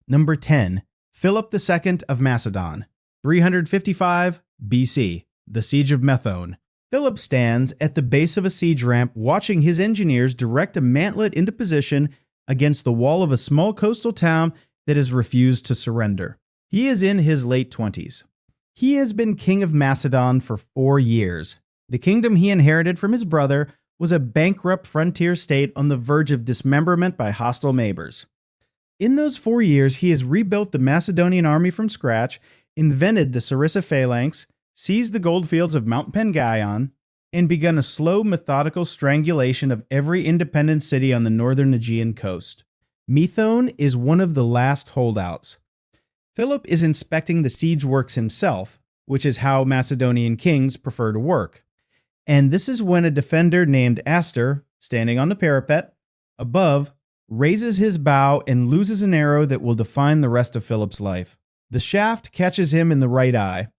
Number 10. Philip II of Macedon, 355 BC, the Siege of Methone. Philip stands at the base of a siege ramp watching his engineers direct a mantlet into position against the wall of a small coastal town that has refused to surrender. He is in his late 20s. He has been king of Macedon for 4 years. The kingdom he inherited from his brother was a bankrupt frontier state on the verge of dismemberment by hostile neighbors. In those 4 years, he has rebuilt the Macedonian army from scratch, invented the Sarissa phalanx, seized the goldfields of Mount Pengaion, and begun a slow, methodical strangulation of every independent city on the northern Aegean coast. Methone is one of the last holdouts. Philip is inspecting the siege works himself, which is how Macedonian kings prefer to work. And this is when a defender named Astor, standing on the parapet above, raises his bow and loses an arrow that will define the rest of Philip's life. The shaft catches him in the right eye.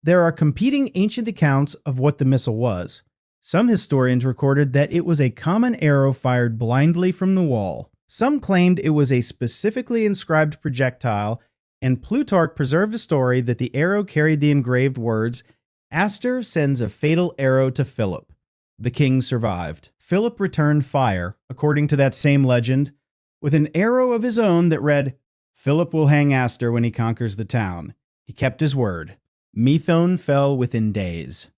There are competing ancient accounts of what the missile was. Some historians recorded that it was a common arrow fired blindly from the wall. Some claimed it was a specifically inscribed projectile, and Plutarch preserved a story that the arrow carried the engraved words, "Astor sends a fatal arrow to Philip." The king survived. Philip returned fire, according to that same legend, with an arrow of his own that read, "Philip will hang Astor when he conquers the town." He kept his word. Methone fell within days.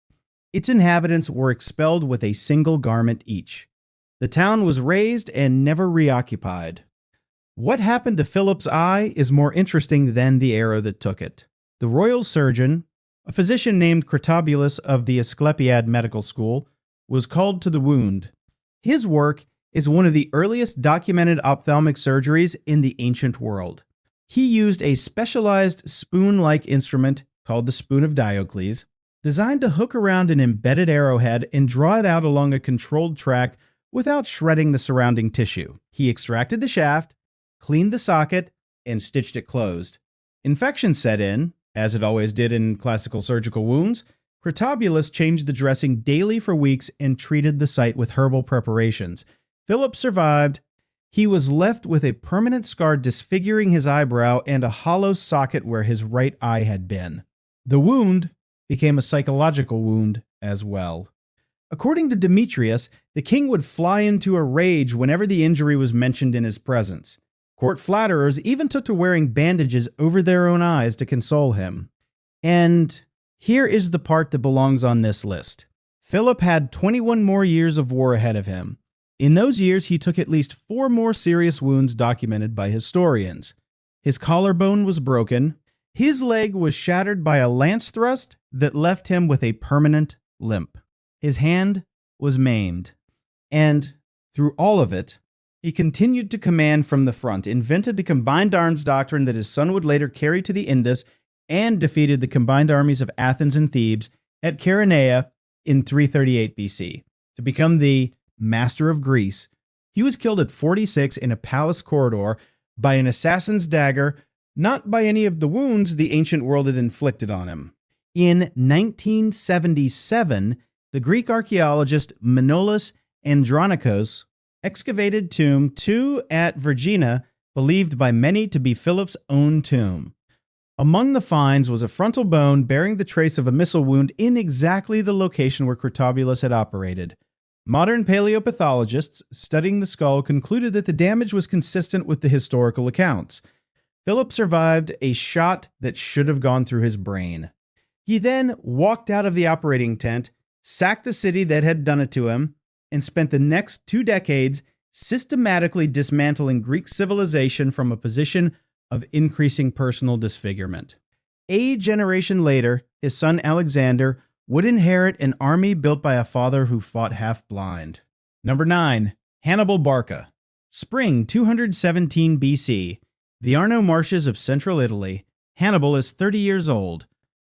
Its inhabitants were expelled with a single garment each. The town was razed and never reoccupied. What happened to Philip's eye is more interesting than the arrow that took it. The royal surgeon, a physician named Critobulus of the Asclepiad Medical School, was called to the wound. His work is one of the earliest documented ophthalmic surgeries in the ancient world. He used a specialized spoon-like instrument called the spoon of Diocles, designed to hook around an embedded arrowhead and draw it out along a controlled track without shredding the surrounding tissue. He extracted the shaft, cleaned the socket, and stitched it closed. Infection set in, as it always did in classical surgical wounds. Critobulus changed the dressing daily for weeks and treated the site with herbal preparations. Philip survived. He was left with a permanent scar disfiguring his eyebrow and a hollow socket where his right eye had been. The wound became a psychological wound as well. According to Demetrius, the king would fly into a rage whenever the injury was mentioned in his presence. Court flatterers even took to wearing bandages over their own eyes to console him. And here is the part that belongs on this list. Philip had 21 more years of war ahead of him. In those years, he took at least 4 more serious wounds documented by historians. His collarbone was broken. His leg was shattered by a lance thrust that left him with a permanent limp. His hand was maimed. And through all of it, he continued to command from the front, invented the combined arms doctrine that his son would later carry to the Indus, and defeated the combined armies of Athens and Thebes at Chaeronea in 338 BC. To become the master of Greece, he was killed at 46 in a palace corridor by an assassin's dagger, not by any of the wounds the ancient world had inflicted on him. In 1977, the Greek archaeologist Manolis Andronikos excavated tomb 2 at Vergina, believed by many to be Philip's own tomb. Among the finds was a frontal bone bearing the trace of a missile wound in exactly the location where Critobulus had operated. Modern paleopathologists studying the skull concluded that the damage was consistent with the historical accounts. Philip survived a shot that should have gone through his brain. He then walked out of the operating tent, sacked the city that had done it to him, and spent the next 2 decades systematically dismantling Greek civilization from a position of increasing personal disfigurement. A generation later, his son Alexander would inherit an army built by a father who fought half-blind. Number 9. Hannibal Barca. Spring 217 BC. The Arno marshes of central Italy. Hannibal is 30 years old.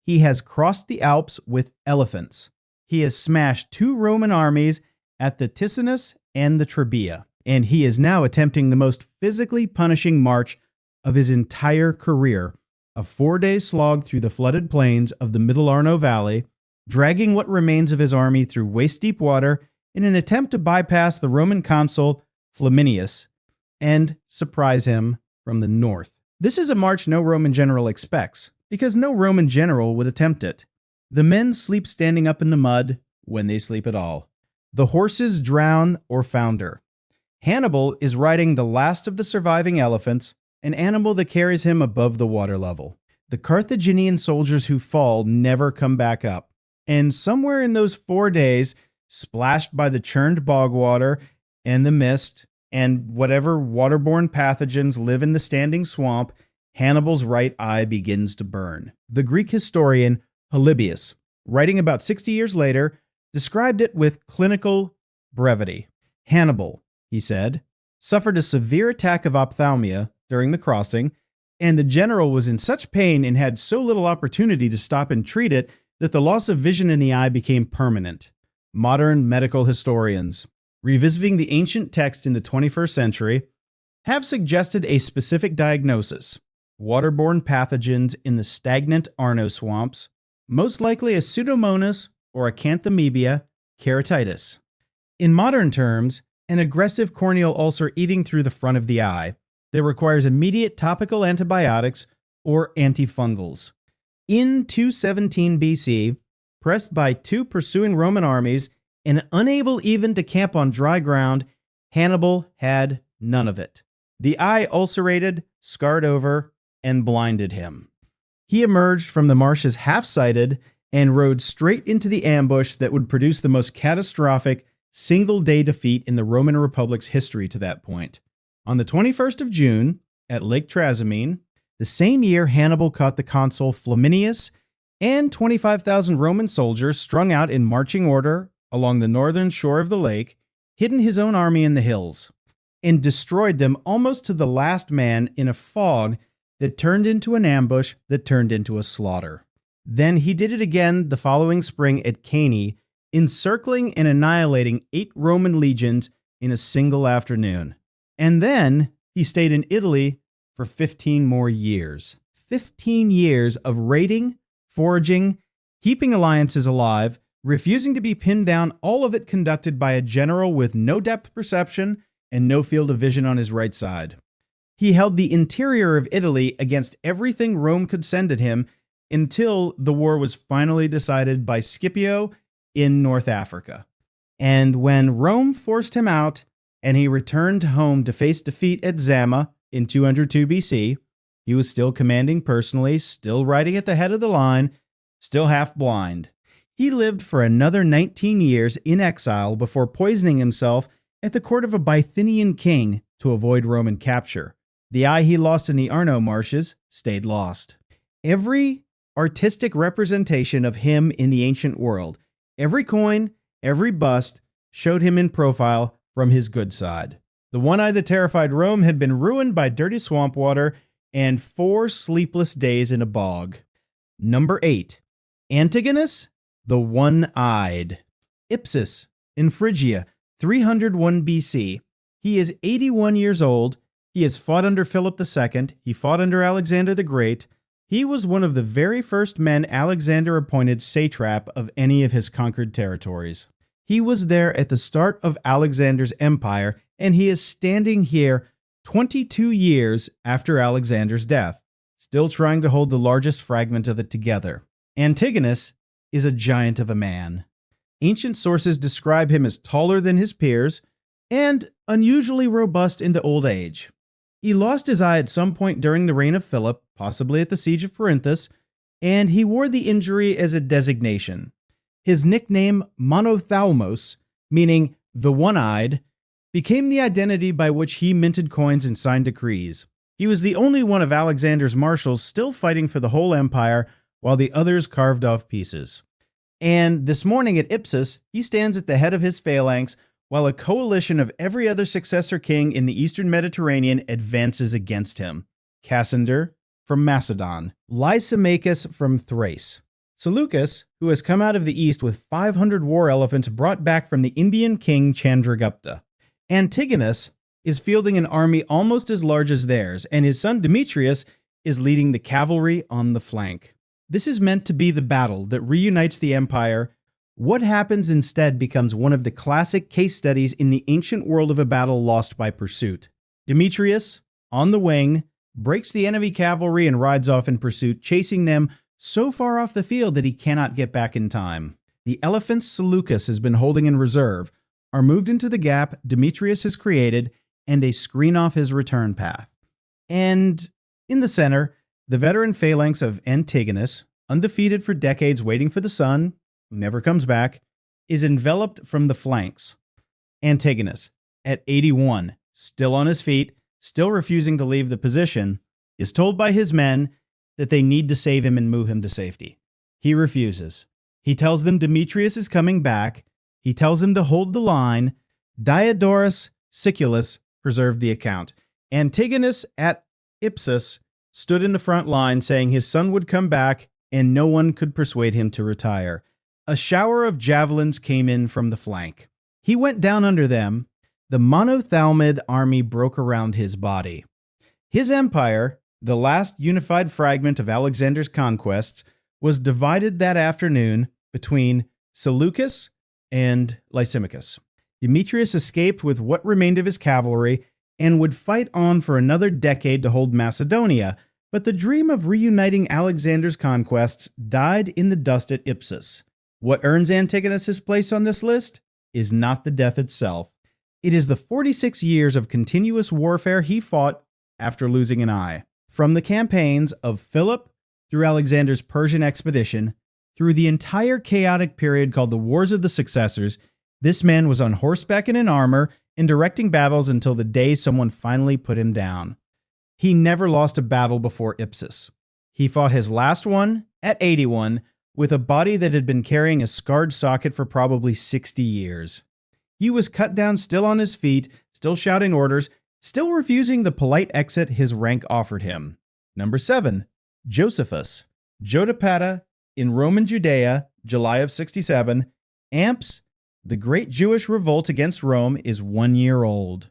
He has crossed the Alps with elephants. He has smashed 2 Roman armies at the Ticinus and the Trebia, and he is now attempting the most physically punishing march of his entire career, a 4-day slog through the flooded plains of the Middle Arno Valley, dragging what remains of his army through waist-deep water in an attempt to bypass the Roman consul Flaminius and surprise him from the north. This is a march no Roman general expects, because no Roman general would attempt it. The men sleep standing up in the mud, when they sleep at all. The horses drown or founder. Hannibal is riding the last of the surviving elephants, an animal that carries him above the water level. The Carthaginian soldiers who fall never come back up, and somewhere in those 4 days, splashed by the churned bog water and the mist, and whatever waterborne pathogens live in the standing swamp, Hannibal's right eye begins to burn. The Greek historian Polybius, writing about 60 years later, described it with clinical brevity. Hannibal, he said, suffered a severe attack of ophthalmia during the crossing, and the general was in such pain and had so little opportunity to stop and treat it that the loss of vision in the eye became permanent. Modern medical historians, revisiting the ancient text in the 21st century, have suggested a specific diagnosis: waterborne pathogens in the stagnant Arno swamps, most likely a Pseudomonas or Acanthamoeba keratitis. In modern terms, an aggressive corneal ulcer eating through the front of the eye that requires immediate topical antibiotics or antifungals. In 217 BC, pressed by 2 pursuing Roman armies and unable even to camp on dry ground, Hannibal had none of it. The eye ulcerated, scarred over, and blinded him. He emerged from the marshes half-sighted and rode straight into the ambush that would produce the most catastrophic single-day defeat in the Roman Republic's history to that point. On the 21st of June, at Lake Trasimene, the same year Hannibal caught the consul Flaminius and 25,000 Roman soldiers strung out in marching order along the northern shore of the lake, hidden his own army in the hills, and destroyed them almost to the last man in a fog that turned into an ambush that turned into a slaughter. Then he did it again the following spring at Cannae, encircling and annihilating 8 Roman legions in a single afternoon. And then he stayed in Italy for 15 more years. 15 years of raiding, foraging, keeping alliances alive, refusing to be pinned down, all of it conducted by a general with no depth perception and no field of vision on his right side. He held the interior of Italy against everything Rome could send at him until the war was finally decided by Scipio in North Africa. And when Rome forced him out and he returned home to face defeat at Zama in 202 BC, he was still commanding personally, still riding at the head of the line, still half blind. He lived for another 19 years in exile before poisoning himself at the court of a Bithynian king to avoid Roman capture. The eye he lost in the Arno marshes stayed lost. Every artistic representation of him in the ancient world, every coin, every bust, showed him in profile from his good side. The one eye that terrified Rome had been ruined by dirty swamp water and 4 sleepless days in a bog. Number 8. Antigonus The One-Eyed. Ipsus, in Phrygia, 301 BC. He is 81 years old. He has fought under Philip II. He fought under Alexander the Great. He was one of the very first men Alexander appointed satrap of any of his conquered territories. He was there at the start of Alexander's empire, and he is standing here 22 years after Alexander's death, still trying to hold the largest fragment of it together. Antigonus is a giant of a man. Ancient sources describe him as taller than his peers and unusually robust into old age. He lost his eye at some point during the reign of Philip, possibly at the siege of Perinthus, and he wore the injury as a designation. His nickname, Monophthalmos, meaning the one-eyed, became the identity by which he minted coins and signed decrees. He was the only one of Alexander's marshals still fighting for the whole empire, while the others carved off pieces. And this morning at Ipsus, he stands at the head of his phalanx, while a coalition of every other successor king in the eastern Mediterranean advances against him. Cassander from Macedon, Lysimachus from Thrace, Seleucus, who has come out of the east with 500 war elephants brought back from the Indian king Chandragupta. Antigonus is fielding an army almost as large as theirs, and his son Demetrius is leading the cavalry on the flank. This is meant to be the battle that reunites the empire. What happens instead becomes one of the classic case studies in the ancient world of a battle lost by pursuit. Demetrius, on the wing, breaks the enemy cavalry and rides off in pursuit, chasing them so far off the field that he cannot get back in time. The elephants Seleucus has been holding in reserve are moved into the gap Demetrius has created, and they screen off his return path. And in the center, the veteran phalanx of Antigonus, undefeated for decades waiting for the sun, who never comes back, is enveloped from the flanks. Antigonus, at 81, still on his feet, still refusing to leave the position, is told by his men that they need to save him and move him to safety. He refuses. He tells them Demetrius is coming back. He tells him to hold the line. Diodorus Siculus preserved the account. Antigonus at Ipsus stood in the front line saying his son would come back and no one could persuade him to retire. A shower of javelins came in from the flank. He went down under them. The monothalmid army broke around his body. His empire, the last unified fragment of Alexander's conquests, was divided that afternoon between Seleucus and Lysimachus. Demetrius escaped with what remained of his cavalry and would fight on for another decade to hold Macedonia, but the dream of reuniting Alexander's conquests died in the dust at Ipsus. What earns Antigonus his place on this list is not the death itself. It is the 46 years of continuous warfare he fought after losing an eye. From the campaigns of Philip through Alexander's Persian expedition, through the entire chaotic period called the Wars of the Successors, this man was on horseback and in armor and directing battles until the day someone finally put him down. He never lost a battle before Ipsus. He fought his last one at 81 with a body that had been carrying a scarred socket for probably 60 years. He was cut down still on his feet, still shouting orders, still refusing the polite exit his rank offered him. Number 7. Josephus. Jotapata in Roman Judea, July of 67. Amps, the great Jewish revolt against Rome, is 1 year old.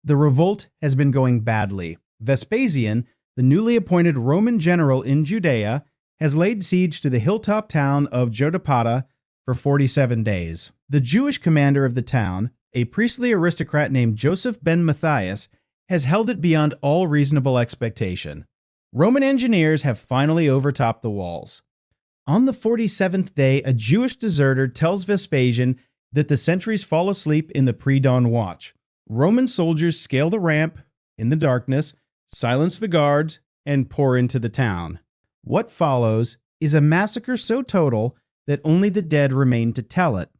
The revolt has been going badly. Vespasian, the newly appointed Roman general in Judea, has laid siege to the hilltop town of Jotapata for 47 days. The Jewish commander of the town, a priestly aristocrat named Joseph ben Matthias, has held it beyond all reasonable expectation. Roman engineers have finally overtopped the walls. On the 47th day, a Jewish deserter tells Vespasian that the sentries fall asleep in the pre-dawn watch. Roman soldiers scale the ramp in the darkness, silence the guards, and pour into the town. What follows is a massacre so total that only the dead remain to tell it.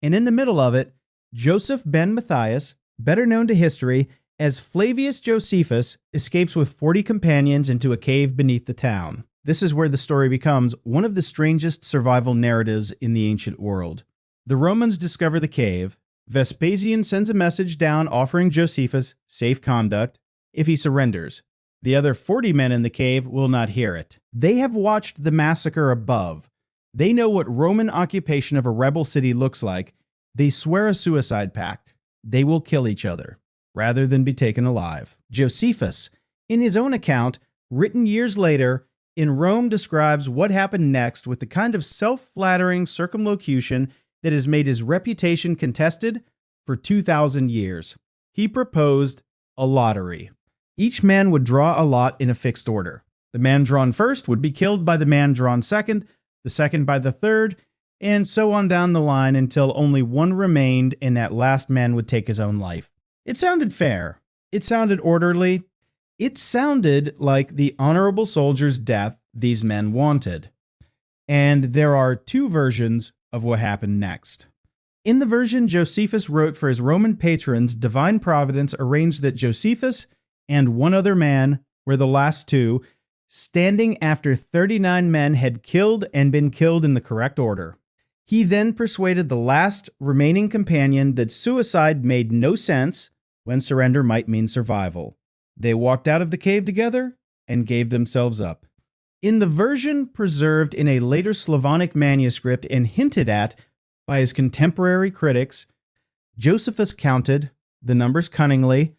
And in the middle of it, Joseph ben Matthias, better known to history as Flavius Josephus, escapes with 40 companions into a cave beneath the town. This is where the story becomes one of the strangest survival narratives in the ancient world. The Romans discover the cave. Vespasian sends a message down offering Josephus safe conduct if he surrenders. The other 40 men in the cave will not hear it. They have watched the massacre above. They know what Roman occupation of a rebel city looks like. They swear a suicide pact. They will kill each other rather than be taken alive. Josephus, in his own account, written years later, in Rome describes what happened next with the kind of self-flattering circumlocution that has made his reputation contested for 2,000 years. He proposed a lottery. Each man would draw a lot in a fixed order. The man drawn first would be killed by the man drawn second, the second by the third, and so on down the line until only one remained and that last man would take his own life. It sounded fair. It sounded orderly. It sounded like the honorable soldier's death these men wanted. And there are two versions of what happened next. In the version Josephus wrote for his Roman patrons, divine providence arranged that Josephus and one other man were the last two, standing after 39 men had killed and been killed in the correct order. He then persuaded the last remaining companion that suicide made no sense when surrender might mean survival. They walked out of the cave together and gave themselves up. In the version preserved in a later Slavonic manuscript and hinted at by his contemporary critics, Josephus counted the numbers cunningly,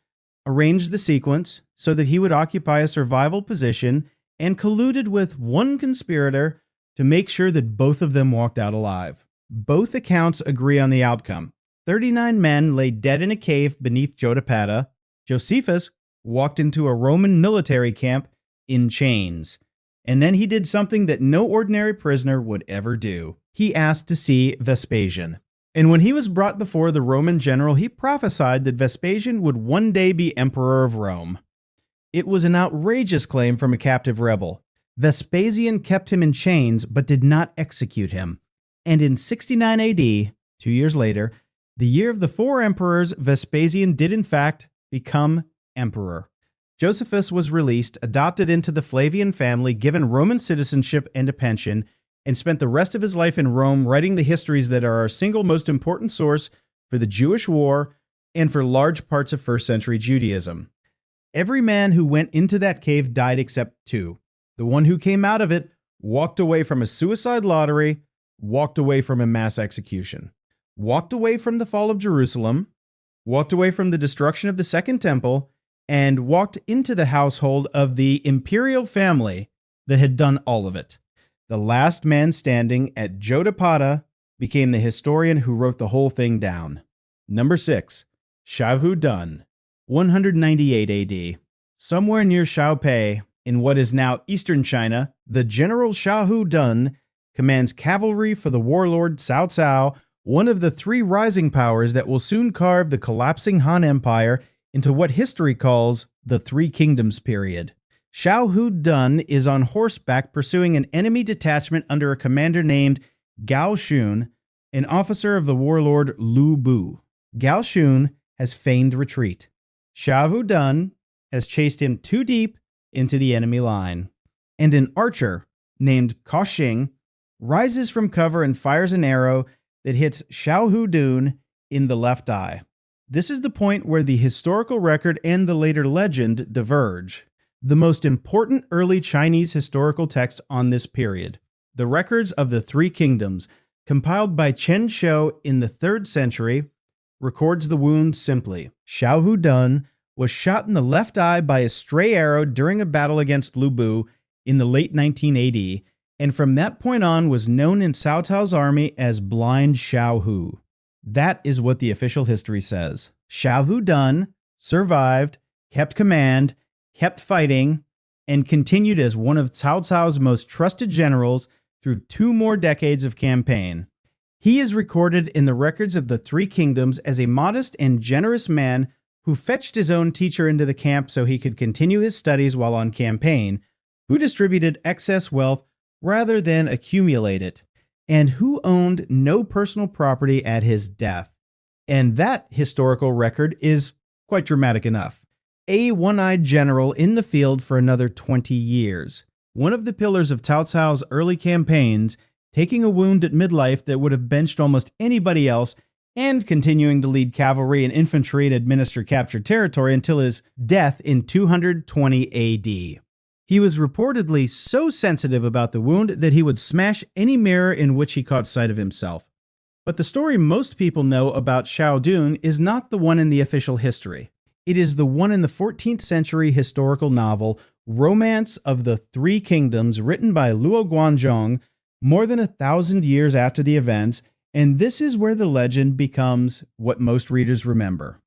arranged the sequence so that he would occupy a survival position, and colluded with one conspirator to make sure that both of them walked out alive. Both accounts agree on the outcome. 39 men lay dead in a cave beneath Jotapata. Josephus walked into a Roman military camp in chains. And then he did something that no ordinary prisoner would ever do. He asked to see Vespasian. And when he was brought before the Roman general, he prophesied that Vespasian would one day be emperor of Rome. It was an outrageous claim from a captive rebel. Vespasian kept him in chains, but did not execute him. And in 69 AD, 2 years later, the year of the four emperors, Vespasian did in fact become emperor. Josephus was released, adopted into the Flavian family, given Roman citizenship and a pension, and spent the rest of his life in Rome writing the histories that are our single most important source for the Jewish War and for large parts of first century Judaism. Every man who went into that cave died except two. The one who came out of it walked away from a suicide lottery, walked away from a mass execution, walked away from the fall of Jerusalem, walked away from the destruction of the Second Temple, and walked into the household of the imperial family that had done all of it. The last man standing at Jotapata became the historian who wrote the whole thing down. Number 6, Xiahou Dun, 198 AD. Somewhere near Xiaopei, in what is now eastern China, the general Xiahou Dun commands cavalry for the warlord Cao Cao, one of the three rising powers that will soon carve the collapsing Han Empire into what history calls the Three Kingdoms period. Xiahou Dun is on horseback pursuing an enemy detachment under a commander named Gao Shun, an officer of the warlord Lu Bu. Gao Shun has feigned retreat. Xiahou Dun has chased him too deep into the enemy line. And an archer named Kaoxing rises from cover and fires an arrow that hits Xiahou Dun in the left eye. This is the point where the historical record and the later legend diverge. The most important early Chinese historical text on this period, the records of the Three Kingdoms, compiled by Chen Shou in the 3rd century, records the wound simply. Xiahou Dun was shot in the left eye by a stray arrow during a battle against Lu Bu in the late 1980, and from that point on was known in Cao Cao's army as Blind Xiahou. That is what the official history says. Xiahou Dun survived, kept command, kept fighting, and continued as one of Cao Cao's most trusted generals through 2 more decades of campaign. He is recorded in the records of the Three Kingdoms as a modest and generous man who fetched his own teacher into the camp so he could continue his studies while on campaign, who distributed excess wealth rather than accumulate it, and who owned no personal property at his death. And that historical record is quite dramatic enough. A one-eyed general in the field for another 20 years. One of the pillars of Cao Cao's early campaigns, taking a wound at midlife that would have benched almost anybody else, and continuing to lead cavalry and infantry and administer captured territory until his death in 220 AD. He was reportedly so sensitive about the wound that he would smash any mirror in which he caught sight of himself. But the story most people know about Xiahou Dun is not the one in the official history. It is the one in the 14th century historical novel Romance of the Three Kingdoms, written by Luo Guanzhong more than 1,000 years after the events, and this is where the legend becomes what most readers remember.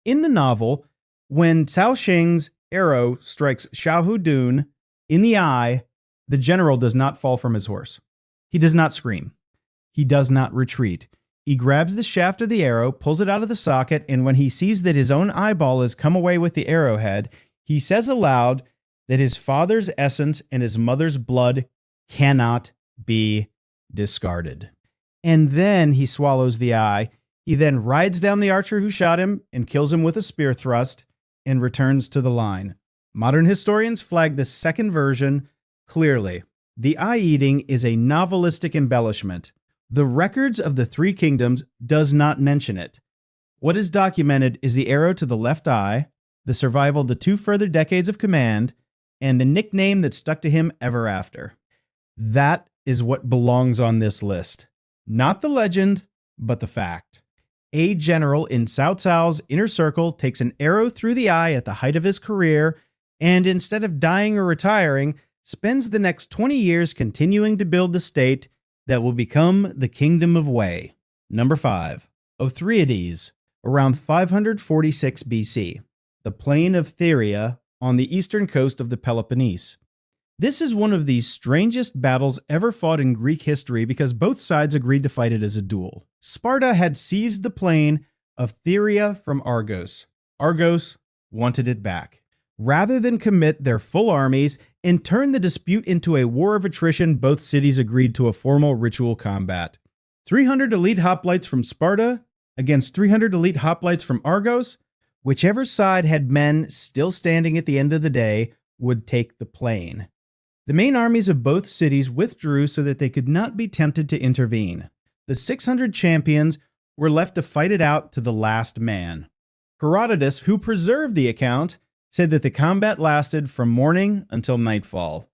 In the novel, when Cao Sheng's arrow strikes Xiahou Dun in the eye, the general does not fall from his horse. He does not scream. He does not retreat. He grabs the shaft of the arrow, pulls it out of the socket, and when he sees that his own eyeball has come away with the arrowhead, he says aloud that his father's essence and his mother's blood cannot be discarded. And then he swallows the eye. He then rides down the archer who shot him and kills him with a spear thrust and returns to the line. Modern historians flag the second version clearly. The eye-eating is a novelistic embellishment. The records of the Three Kingdoms does not mention it. What is documented is the arrow to the left eye, the survival of the 2 further decades of command, and the nickname that stuck to him ever after. That is what belongs on this list. Not the legend, but the fact. A general in Cao Cao's inner circle takes an arrow through the eye at the height of his career, and instead of dying or retiring, spends the next 20 years continuing to build the state that will become the Kingdom of Wei. Number 5. Othryades, around 546 BC. the plain of Thyrea on the eastern coast of the Peloponnese. This is one of the strangest battles ever fought in Greek history because both sides agreed to fight it as a duel. Sparta had seized the plain of Thyrea from Argos. Argos wanted it back. Rather than commit their full armies and turn the dispute into a war of attrition, both cities agreed to a formal ritual combat. 300 elite hoplites from Sparta against 300 elite hoplites from Argos. Whichever side had men still standing at the end of the day would take the plain. The main armies of both cities withdrew so that they could not be tempted to intervene. The 600 champions were left to fight it out to the last man. Herodotus, who preserved the account, said that the combat lasted from morning until nightfall.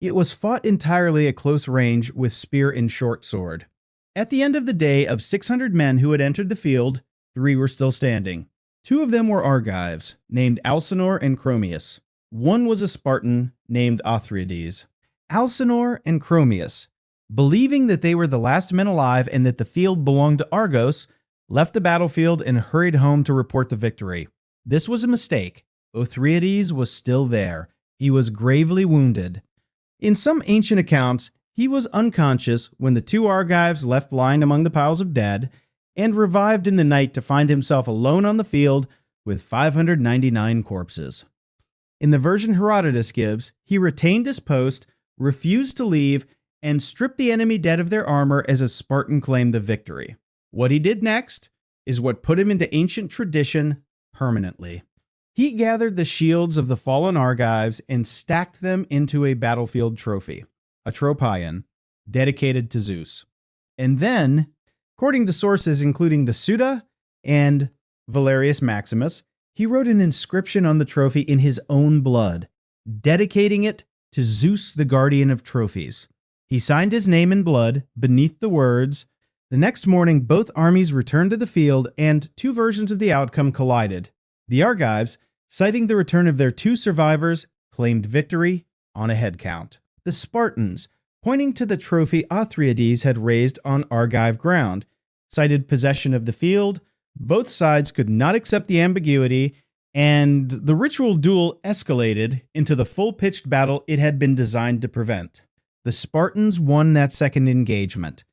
It was fought entirely at close range with spear and short sword. At the end of the day, of 600 men who had entered the field, 3 were still standing. 2 of them were Argives, named Alcinor and Chromius. 1 was a Spartan, named Othryades. Alcinor and Chromius, believing that they were the last men alive and that the field belonged to Argos, left the battlefield and hurried home to report the victory. This was a mistake. Othryades was still there. He was gravely wounded. In some ancient accounts, he was unconscious when the 2 Argives left lying among the piles of dead, and revived in the night to find himself alone on the field with 599 corpses. In the version Herodotus gives, he retained his post, refused to leave, and stripped the enemy dead of their armor as a Spartan claimed the victory. What he did next is what put him into ancient tradition permanently. He gathered the shields of the fallen Argives and stacked them into a battlefield trophy, a tropion, dedicated to Zeus. And then, according to sources including the Suda and Valerius Maximus, he wrote an inscription on the trophy in his own blood, dedicating it to Zeus, the guardian of trophies. He signed his name in blood beneath the words. The next morning, both armies returned to the field, and 2 versions of the outcome collided. The Argives, citing the return of their 2 survivors, claimed victory on a head count. The Spartans, pointing to the trophy Othryades had raised on Argive ground, cited possession of the field. Both sides could not accept the ambiguity, and the ritual duel escalated into the full-pitched battle it had been designed to prevent. The Spartans won that second engagement.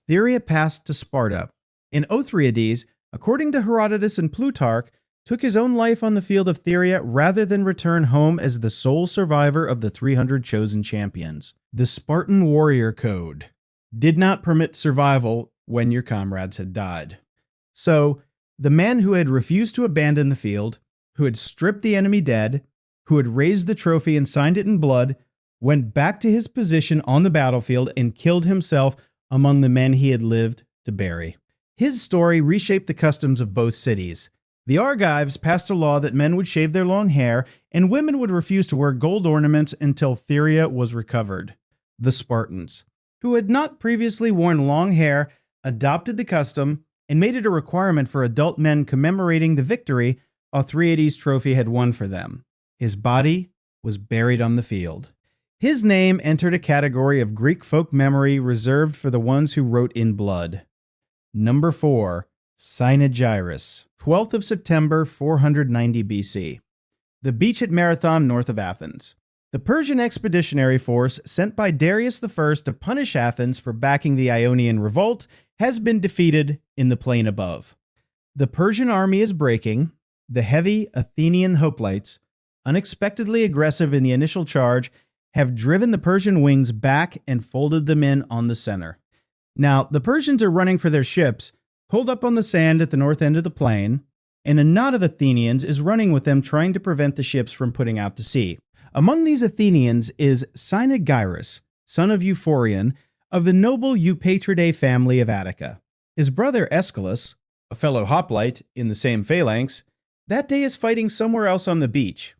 Thyrea passed to Sparta, and Othryades, according to Herodotus and Plutarch, took his own life on the field of Thyrea rather than return home as the sole survivor of the 300 chosen champions. The Spartan warrior code did not permit survival when your comrades had died. So, the man who had refused to abandon the field, who had stripped the enemy dead, who had raised the trophy and signed it in blood, went back to his position on the battlefield and killed himself among the men he had lived to bury. His story reshaped the customs of both cities. The Argives passed a law that men would shave their long hair and women would refuse to wear gold ornaments until Thyrea was recovered. The Spartans, who had not previously worn long hair, adopted the custom and made it a requirement for adult men commemorating the victory Othryades' trophy had won for them. His body was buried on the field. His name entered a category of Greek folk memory reserved for the ones who wrote in blood. Number 4. Cynegirus, 12th of September, 490 BC. The beach at Marathon north of Athens. The Persian expeditionary force sent by Darius I to punish Athens for backing the Ionian revolt has been defeated in the plain above. The Persian army is breaking. The heavy Athenian hoplites, unexpectedly aggressive in the initial charge, have driven the Persian wings back and folded them in on the center. Now, the Persians are running for their ships, pulled up on the sand at the north end of the plain, and a knot of Athenians is running with them trying to prevent the ships from putting out to sea. Among these Athenians is Cynegirus, son of Euphorion, of the noble Eupatridae family of Attica. His brother Aeschylus, a fellow hoplite in the same phalanx, that day is fighting somewhere else on the beach.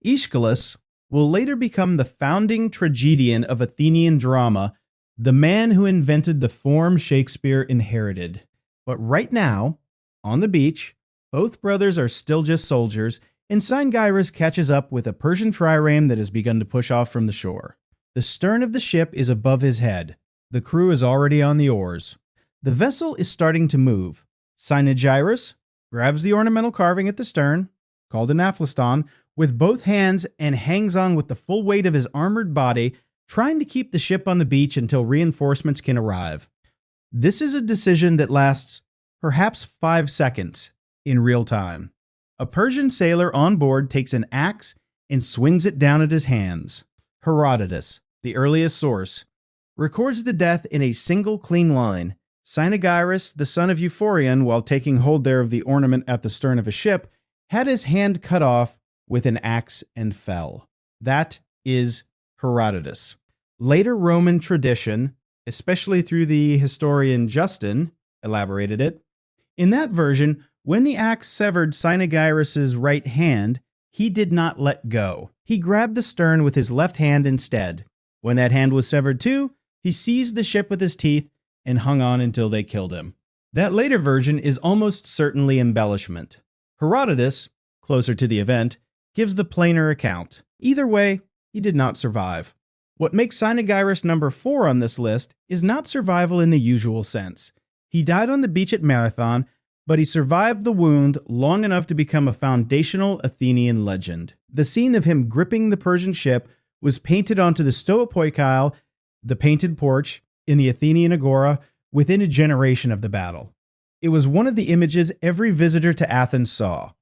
Aeschylus will later become the founding tragedian of Athenian drama, the man who invented the form Shakespeare inherited. But right now, on the beach, both brothers are still just soldiers, and Cynegirus catches up with a Persian trireme that has begun to push off from the shore. The stern of the ship is above his head. The crew is already on the oars. The vessel is starting to move. Cynegirus grabs the ornamental carving at the stern, called an aphlaston, with both hands and hangs on with the full weight of his armored body, trying to keep the ship on the beach until reinforcements can arrive. This is a decision that lasts perhaps 5 seconds in real time. A Persian sailor on board takes an axe and swings it down at his hands. Herodotus, the earliest source, records the death in a single clean line. Cynegirus, the son of Euphorion, while taking hold there of the ornament at the stern of a ship, had his hand cut off with an axe and fell. That is Herodotus. Later Roman tradition, especially through the historian Justin, elaborated it. In that version, when the axe severed Cynegirus' right hand, he did not let go. He grabbed the stern with his left hand instead. When that hand was severed too, he seized the ship with his teeth and hung on until they killed him. That later version is almost certainly embellishment. Herodotus, closer to the event, gives the plainer account. Either way, he did not survive. What makes Cynegirus number 4 on this list is not survival in the usual sense. He died on the beach at Marathon, but he survived the wound long enough to become a foundational Athenian legend. The scene of him gripping the Persian ship was painted onto the Stoa the painted porch, in the Athenian Agora within a generation of the battle. It was one of the images every visitor to Athens saw.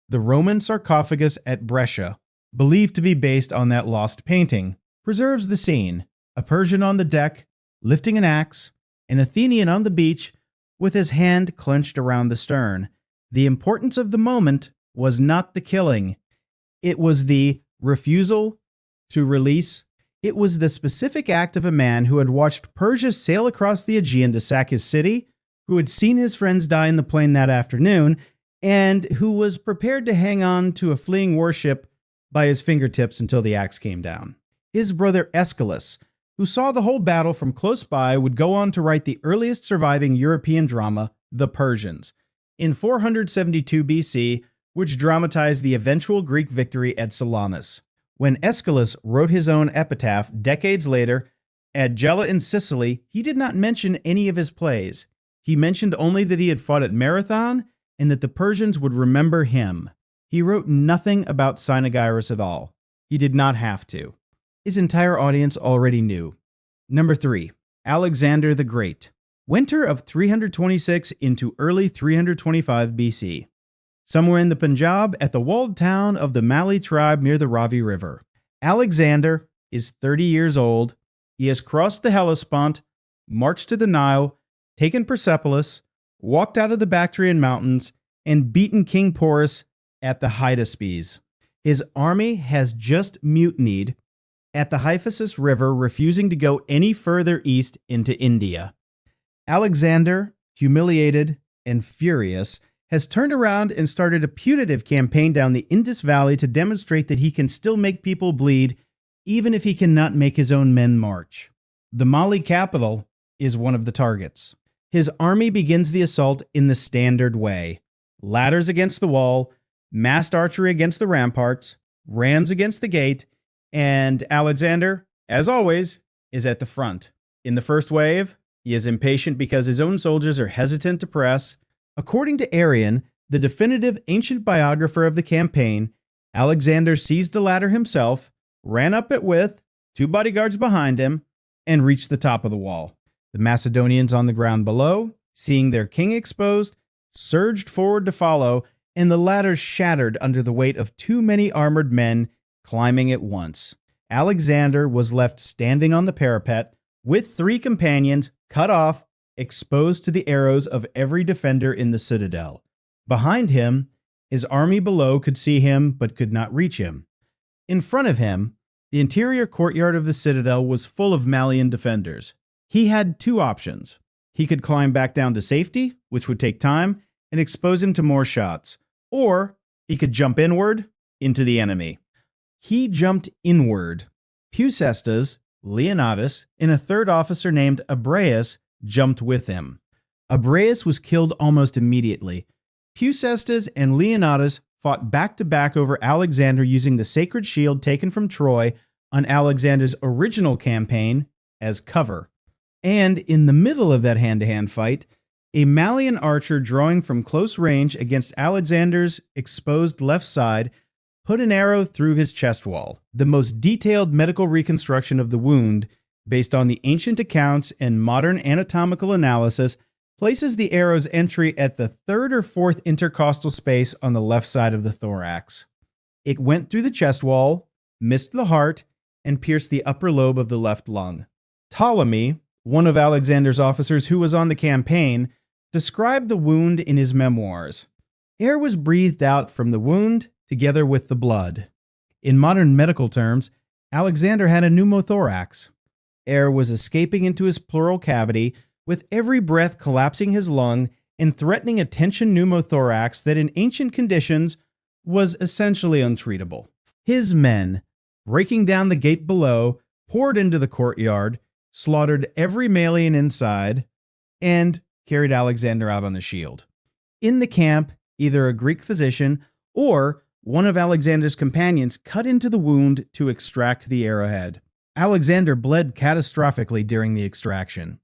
The Roman sarcophagus at Brescia, believed to be based on that lost painting, preserves the scene: a Persian on the deck, lifting an axe, an Athenian on the beach with his hand clenched around the stern. The importance of the moment was not the killing. It was the refusal to release. It was the specific act of a man who had watched Persia sail across the Aegean to sack his city, who had seen his friends die in the plain that afternoon, and who was prepared to hang on to a fleeing warship by his fingertips until the axe came down. His brother Aeschylus, who saw the whole battle from close by, would go on to write the earliest surviving European drama, The Persians, in 472 BC, which dramatized the eventual Greek victory at Salamis. When Aeschylus wrote his own epitaph decades later, at Gela in Sicily, he did not mention any of his plays. He mentioned only that he had fought at Marathon and that the Persians would remember him. He wrote nothing about Cynegirus at all. He did not have to. His entire audience already knew. Number 3. Alexander the Great. Winter of 326 into early 325 BC. Somewhere in the Punjab, at the walled town of the Mali tribe near the Ravi River. Alexander is 30 years old. He has crossed the Hellespont, marched to the Nile, taken Persepolis, walked out of the Bactrian mountains, and beaten King Porus at the Hydaspes. His army has just mutinied at the Hyphasis River, refusing to go any further east into India. Alexander, humiliated and furious, has turned around and started a punitive campaign down the Indus Valley to demonstrate that he can still make people bleed, even if he cannot make his own men march. The Mali capital is one of the targets. His army begins the assault in the standard way: ladders against the wall, massed archery against the ramparts, rams against the gate, and Alexander, as always, is at the front. In the first wave, he is impatient because his own soldiers are hesitant to press. According to Arrian, the definitive ancient biographer of the campaign, Alexander seized the ladder himself, ran up it with 2 bodyguards behind him, and reached the top of the wall. The Macedonians on the ground below, seeing their king exposed, surged forward to follow, and the ladder shattered under the weight of too many armored men climbing at once. Alexander was left standing on the parapet with 3 companions cut off, exposed to the arrows of every defender in the citadel. Behind him, his army below could see him but could not reach him. In front of him, the interior courtyard of the citadel was full of Malian defenders. He had 2 options. He could climb back down to safety, which would take time, and expose him to more shots, or he could jump inward into the enemy. He jumped inward. Pusestas, Leonidas, and a 3rd officer named Abraeus jumped with him. Abraeus was killed almost immediately. Pusestas and Leonidas fought back-to-back over Alexander using the sacred shield taken from Troy on Alexander's original campaign as cover. And in the middle of that hand-to-hand fight, A Malian archer drawing from close range against Alexander's exposed left side put an arrow through his chest wall. The most detailed medical reconstruction of the wound, based on the ancient accounts and modern anatomical analysis, places the arrow's entry at the third or fourth intercostal space on the left side of the thorax. It went through the chest wall, missed the heart, and pierced the upper lobe of the left lung. Ptolemy, one of Alexander's officers who was on the campaign, described the wound in his memoirs. Air was breathed out from the wound together with the blood. In modern medical terms, Alexander had a pneumothorax. Air was escaping into his pleural cavity, with every breath collapsing his lung and threatening a tension pneumothorax that in ancient conditions was essentially untreatable. His men, breaking down the gate below, poured into the courtyard, slaughtered every Malian inside, and carried Alexander out on the shield. In the camp, either a Greek physician or one of Alexander's companions cut into the wound to extract the arrowhead. Alexander bled catastrophically during the extraction.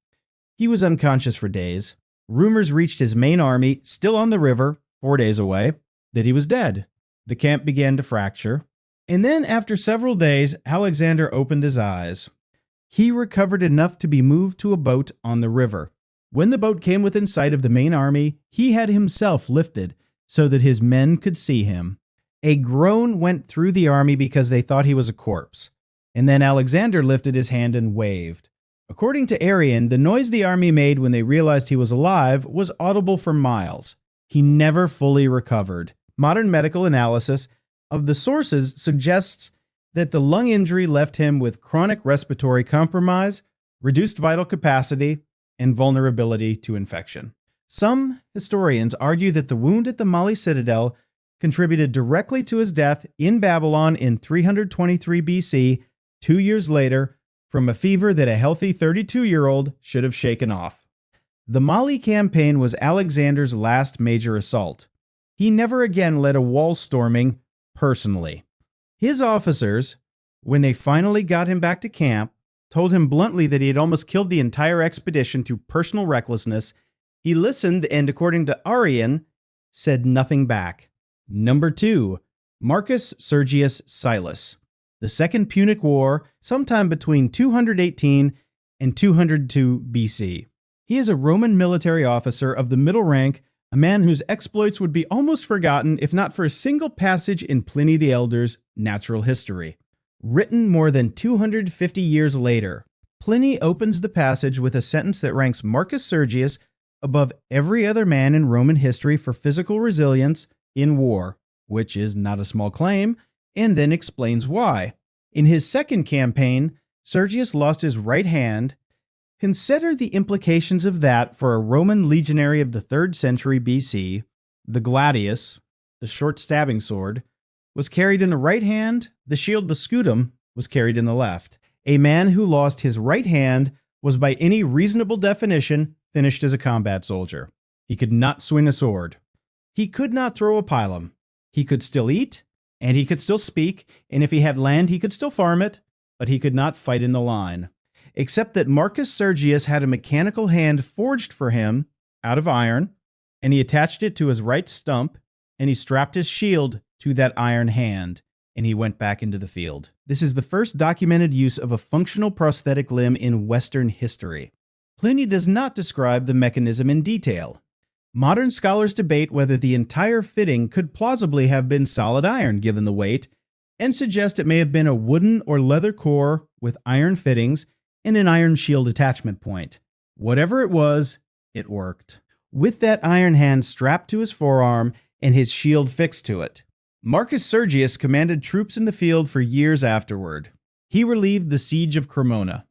He was unconscious for days. Rumors reached his main army, still on the river, 4 days away, that he was dead. The camp began to fracture. And then, after several days, Alexander opened his eyes. He recovered enough to be moved to a boat on the river. When the boat came within sight of the main army, he had himself lifted so that his men could see him. A groan went through the army because they thought he was a corpse. And then Alexander lifted his hand and waved. According to Arrian, the noise the army made when they realized he was alive was audible for miles. He never fully recovered. Modern medical analysis of the sources suggests that the lung injury left him with chronic respiratory compromise, reduced vital capacity, and vulnerability to infection. Some historians argue that the wound at the Mali citadel contributed directly to his death in Babylon in 323 BC, 2 years later, from a fever that a healthy 32-year-old should have shaken off. The Mali campaign was Alexander's last major assault. He never again led a wall storming personally. His officers, when they finally got him back to camp, told him bluntly that he had almost killed the entire expedition through personal recklessness. He listened and, according to Arrian, said nothing back. Number 2, Marcus Sergius Silus. The Second Punic War, sometime between 218 and 202 BC. He is a Roman military officer of the middle rank, a man whose exploits would be almost forgotten if not for a single passage in Pliny the Elder's Natural History. Written more than 250 years later, Pliny opens the passage with a sentence that ranks Marcus Sergius above every other man in Roman history for physical resilience in war, which is not a small claim, and then explains why. In his second campaign, Sergius lost his right hand. Consider the implications of that for a Roman legionary of the 3rd century BC. The gladius, the short stabbing sword, was carried in the right hand. The shield, the scutum, was carried in the left. A man who lost his right hand was by any reasonable definition finished as a combat soldier. He could not swing a sword. He could not throw a pilum. He could still eat, and he could still speak, and if he had land, he could still farm it, but he could not fight in the line. Except that Marcus Sergius had a mechanical hand forged for him out of iron, and he attached it to his right stump, and he strapped his shield to that iron hand, and he went back into the field. This is the first documented use of a functional prosthetic limb in Western history. Pliny does not describe the mechanism in detail. Modern scholars debate whether the entire fitting could plausibly have been solid iron given the weight, and suggest it may have been a wooden or leather core with iron fittings and an iron shield attachment point. Whatever it was, it worked. With that iron hand strapped to his forearm and his shield fixed to it, Marcus Sergius commanded troops in the field for years afterward. He relieved the siege of Cremona.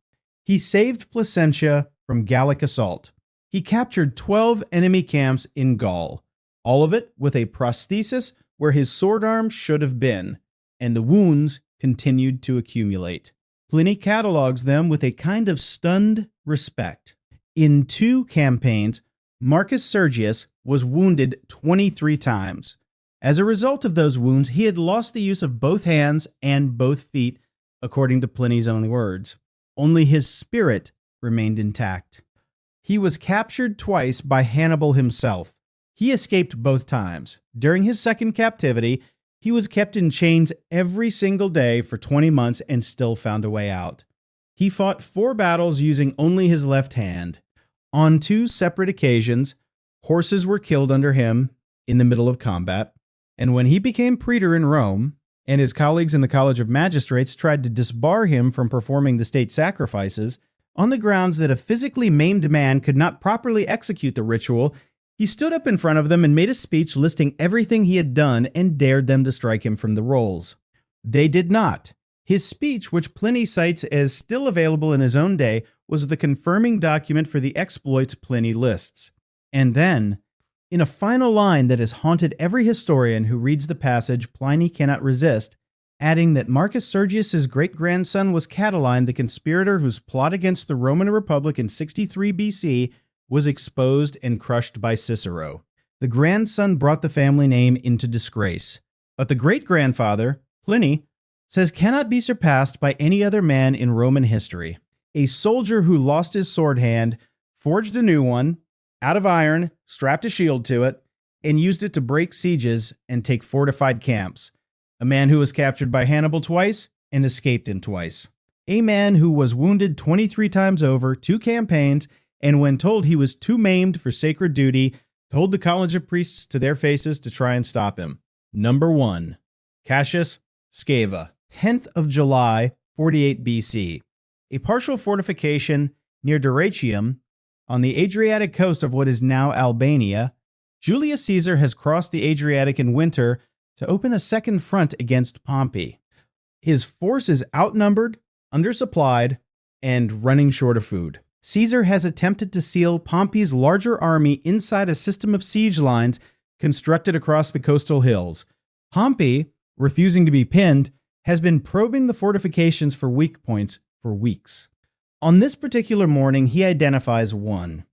He saved Placentia from Gallic assault. He captured 12 enemy camps in Gaul, all of it with a prosthesis where his sword arm should have been, and the wounds continued to accumulate. Pliny catalogs them with a kind of stunned respect. In 2 campaigns, Marcus Sergius was wounded 23 times. As a result of those wounds, he had lost the use of both hands and both feet, according to Pliny's own words. Only his spirit remained intact. He was captured twice by Hannibal himself. He escaped both times. During his second captivity, he was kept in chains every single day for 20 months and still found a way out. He fought 4 battles using only his left hand. On 2 separate occasions, horses were killed under him in the middle of combat, and when he became praetor in Rome, and his colleagues in the College of Magistrates tried to disbar him from performing the state sacrifices, on the grounds that a physically maimed man could not properly execute the ritual, he stood up in front of them and made a speech listing everything he had done and dared them to strike him from the rolls. They did not. His speech, which Pliny cites as still available in his own day, was the confirming document for the exploits Pliny lists. And then, in a final line that has haunted every historian who reads the passage, Pliny cannot resist, adding that Marcus Sergius' great-grandson was Catiline, the conspirator whose plot against the Roman Republic in 63 BC was exposed and crushed by Cicero. The grandson brought the family name into disgrace, but the great-grandfather, Pliny, says cannot be surpassed by any other man in Roman history. A soldier who lost his sword hand, forged a new one, out of iron, strapped a shield to it, and used it to break sieges and take fortified camps. A man who was captured by Hannibal twice and escaped him twice. A man who was wounded 23 times over, 2 campaigns, and when told he was too maimed for sacred duty, told the College of Priests to their faces to try and stop him. Number 1. Cassius Scaeva, 10th of July, 48 BC. A partial fortification near Dyrrhachium, on the Adriatic coast of what is now Albania, Julius Caesar has crossed the Adriatic in winter to open a second front against Pompey. His force is outnumbered, undersupplied, and running short of food. Caesar has attempted to seal Pompey's larger army inside a system of siege lines constructed across the coastal hills. Pompey, refusing to be pinned, has been probing the fortifications for weak points for weeks. On this particular morning, he identifies one.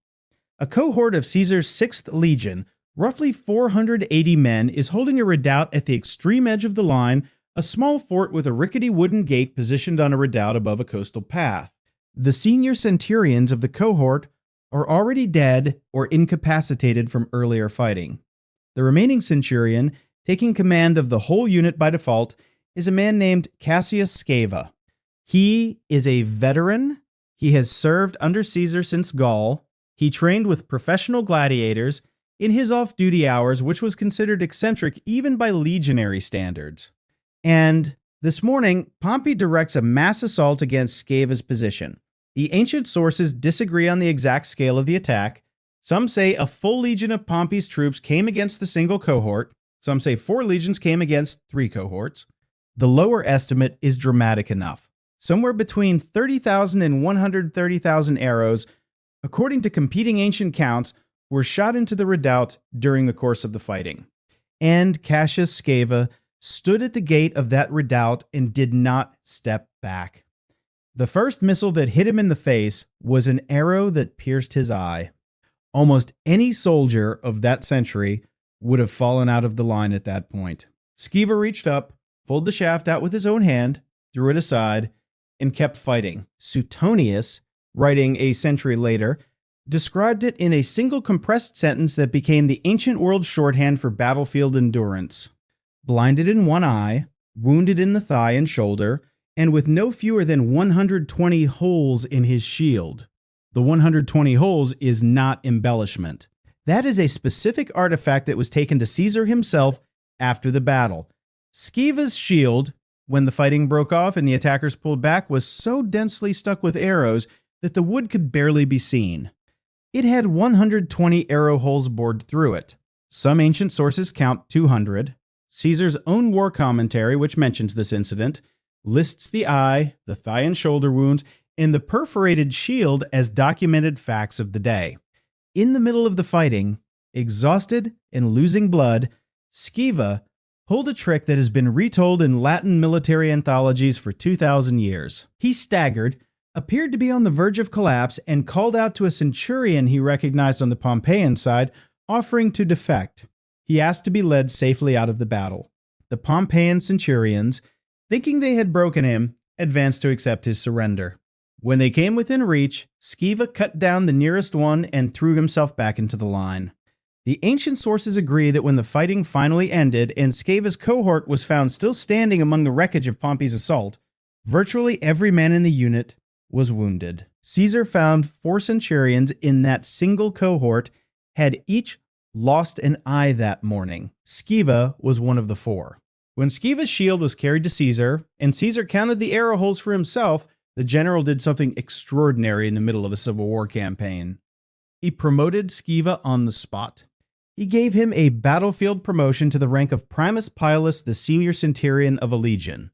A cohort of Caesar's 6th Legion, roughly 480 men, is holding a redoubt at the extreme edge of the line, a small fort with a rickety wooden gate positioned on a redoubt above a coastal path. The senior centurions of the cohort are already dead or incapacitated from earlier fighting. The remaining centurion, taking command of the whole unit by default, is a man named Cassius Scaeva. He is a veteran. He has served under Caesar since Gaul. He trained with professional gladiators in his off-duty hours, which was considered eccentric even by legionary standards. And this morning, Pompey directs a mass assault against Scaeva's position. The ancient sources disagree on the exact scale of the attack. Some say a full legion of Pompey's troops came against the single cohort. Some say 4 legions came against 3 cohorts. The lower estimate is dramatic enough. Somewhere between 30,000 and 130,000 arrows, according to competing ancient counts, were shot into the redoubt during the course of the fighting. And Cassius Scaeva stood at the gate of that redoubt and did not step back. The first missile that hit him in the face was an arrow that pierced his eye. Almost any soldier of that century would have fallen out of the line at that point. Scaeva reached up, pulled the shaft out with his own hand, threw it aside, and kept fighting. Suetonius, writing a century later, described it in a single compressed sentence that became the ancient world shorthand for battlefield endurance. Blinded in one eye, wounded in the thigh and shoulder, and with no fewer than 120 holes in his shield. The 120 holes is not embellishment. That is a specific artifact that was taken to Caesar himself after the battle. Scaeva's shield, when the fighting broke off and the attackers pulled back, was so densely stuck with arrows that the wood could barely be seen. It had 120 arrow holes bored through it. Some ancient sources count 200. Caesar's own war commentary, which mentions this incident, lists the eye, the thigh and shoulder wounds, and the perforated shield as documented facts of the day. In the middle of the fighting, exhausted and losing blood, Scaeva pulled a trick that has been retold in Latin military anthologies for 2,000 years. He staggered, appeared to be on the verge of collapse, and called out to a centurion he recognized on the Pompeian side, offering to defect. He asked to be led safely out of the battle. The Pompeian centurions, thinking they had broken him, advanced to accept his surrender. When they came within reach, Scaeva cut down the nearest one and threw himself back into the line. The ancient sources agree that when the fighting finally ended and Scaeva's cohort was found still standing among the wreckage of Pompey's assault, virtually every man in the unit was wounded. Caesar found 4 centurions in that single cohort had each lost an eye that morning. Scaeva was one of the 4. When Scaeva's shield was carried to Caesar, and Caesar counted the arrow holes for himself, the general did something extraordinary in the middle of a civil war campaign. He promoted Scaeva on the spot. He gave him a battlefield promotion to the rank of Primus Pilus, the senior centurion of a legion,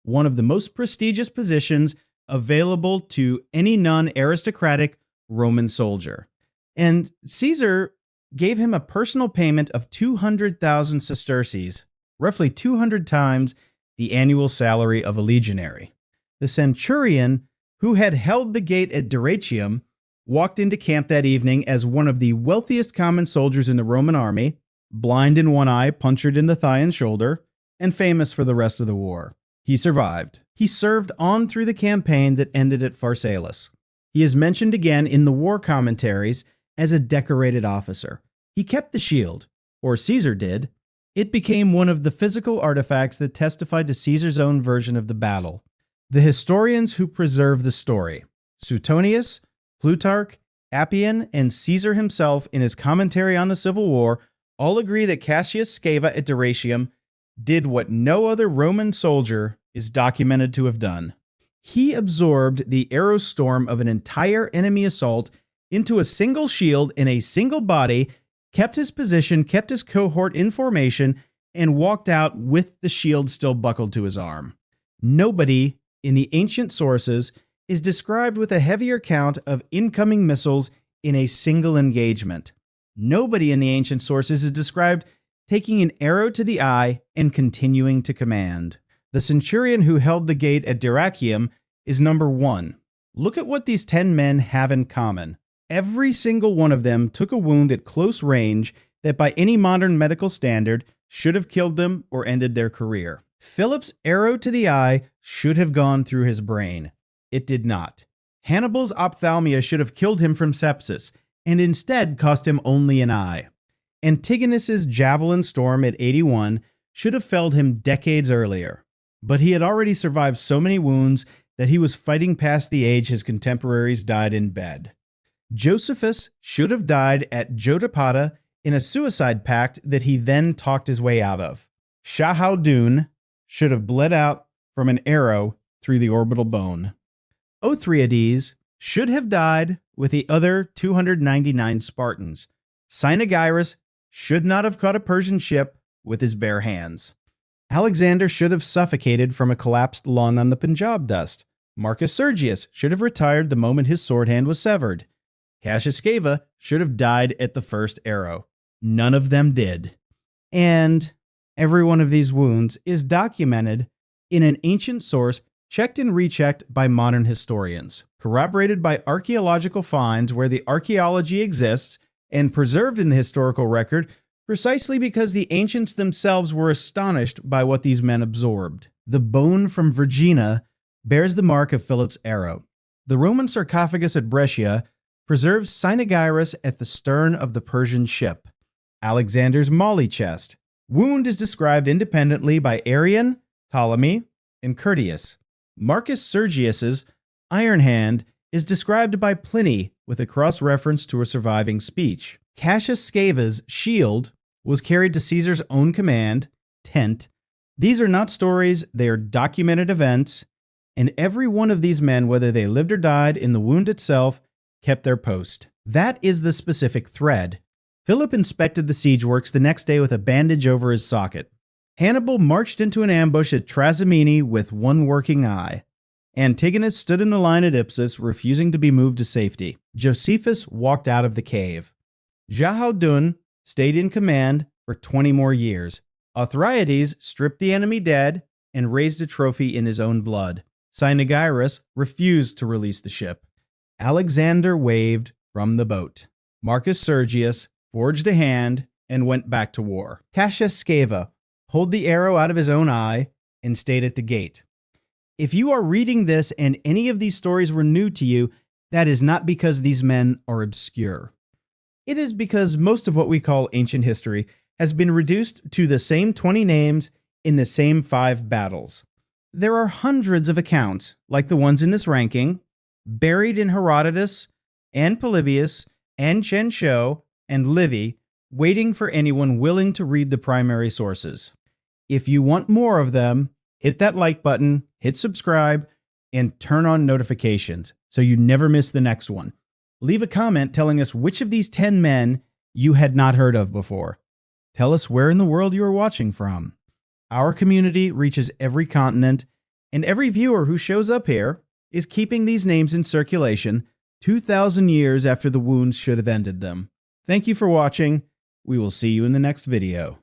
one of the most prestigious positions available to any non-aristocratic Roman soldier. And Caesar gave him a personal payment of 200,000 sesterces, roughly 200 times the annual salary of a legionary. The centurion, who had held the gate at Dyrrhachium, walked into camp that evening as one of the wealthiest common soldiers in the Roman army, blind in one eye, punctured in the thigh and shoulder, and famous for the rest of the war. He survived. He served on through the campaign that ended at Pharsalus. He is mentioned again in the war commentaries as a decorated officer. He kept the shield, or Caesar did. It became one of the physical artifacts that testified to Caesar's own version of the battle. The historians who preserve the story, Suetonius, Plutarch, Appian, and Caesar himself in his commentary on the Civil War, all agree that Cassius Scaeva at Dyrrhachium did what no other Roman soldier is documented to have done. He absorbed the arrow storm of an entire enemy assault into a single shield in a single body, kept his position, kept his cohort in formation, and walked out with the shield still buckled to his arm. Nobody in the ancient sources is described with a heavier count of incoming missiles in a single engagement. Nobody in the ancient sources is described taking an arrow to the eye and continuing to command. The centurion who held the gate at Dyrrhachium is number 1. Look at what these 10 men have in common. Every single one of them took a wound at close range that by any modern medical standard should have killed them or ended their career. Philip's arrow to the eye should have gone through his brain. It did not. Hannibal's ophthalmia should have killed him from sepsis, and instead cost him only an eye. Antigonus's javelin storm at 81 should have felled him decades earlier, but he had already survived so many wounds that he was fighting past the age his contemporaries died in bed. Josephus should have died at Jotapata in a suicide pact that he then talked his way out of. Xiahou Dun should have bled out from an arrow through the orbital bone. Othryades should have died with the other 299 Spartans. Cynegirus should not have caught a Persian ship with his bare hands. Alexander should have suffocated from a collapsed lung on the Punjab dust. Marcus Sergius should have retired the moment his sword hand was severed. Cassius Scaeva should have died at the first arrow. None of them did. And every one of these wounds is documented in an ancient source checked and rechecked by modern historians, corroborated by archaeological finds where the archaeology exists and preserved in the historical record precisely because the ancients themselves were astonished by what these men absorbed. The bone from Vergina bears the mark of Philip's arrow. The Roman sarcophagus at Brescia preserves Cynegirus at the stern of the Persian ship. Alexander's Mali chest wound is described independently by Arrian, Ptolemy, and Curtius. Marcus Sergius's iron hand is described by Pliny with a cross-reference to a surviving speech. Cassius Scaeva's shield was carried to Caesar's own command, tent. These are not stories, they are documented events, and every one of these men, whether they lived or died in the wound itself, kept their post. That is the specific thread. Philip inspected the siege works the next day with a bandage over his socket. Hannibal marched into an ambush at Trasimene with one working eye. Antigonus stood in the line at Ipsus, refusing to be moved to safety. Josephus walked out of the cave. Xiahou Dun stayed in command for 20 more years. Othryades stripped the enemy dead and raised a trophy in his own blood. Cynegirus refused to release the ship. Alexander waved from the boat. Marcus Sergius forged a hand and went back to war. Cassius Scaeva pulled the arrow out of his own eye and stayed at the gate. If you are reading this and any of these stories were new to you, that is not because these men are obscure. It is because most of what we call ancient history has been reduced to the same 20 names in the same 5 battles. There are hundreds of accounts, like the ones in this ranking, buried in Herodotus and Polybius and Chen Shou and Livy, waiting for anyone willing to read the primary sources. If you want more of them, hit that like button, hit subscribe, and turn on notifications so you never miss the next one. Leave a comment telling us which of these 10 men you had not heard of before. Tell us where in the world you are watching from. Our community reaches every continent, and every viewer who shows up here is keeping these names in circulation 2,000 years after the wounds should have ended them. Thank you for watching. We will see you in the next video.